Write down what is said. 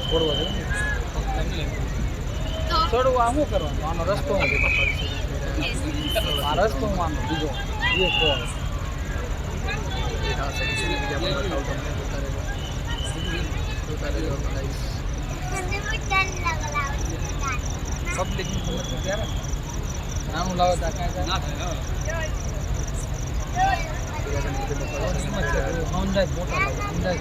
છોડવો છે છોડવું આ શું કરવાનું આનો રસ્તો શું છે આ રસ્તો હું આનો બીજો એ કહો પબ્લિક ત્યારે નાનું લાવે તો કાંઈ ના થાય અંદાજ મોટા લાવો અંદાજ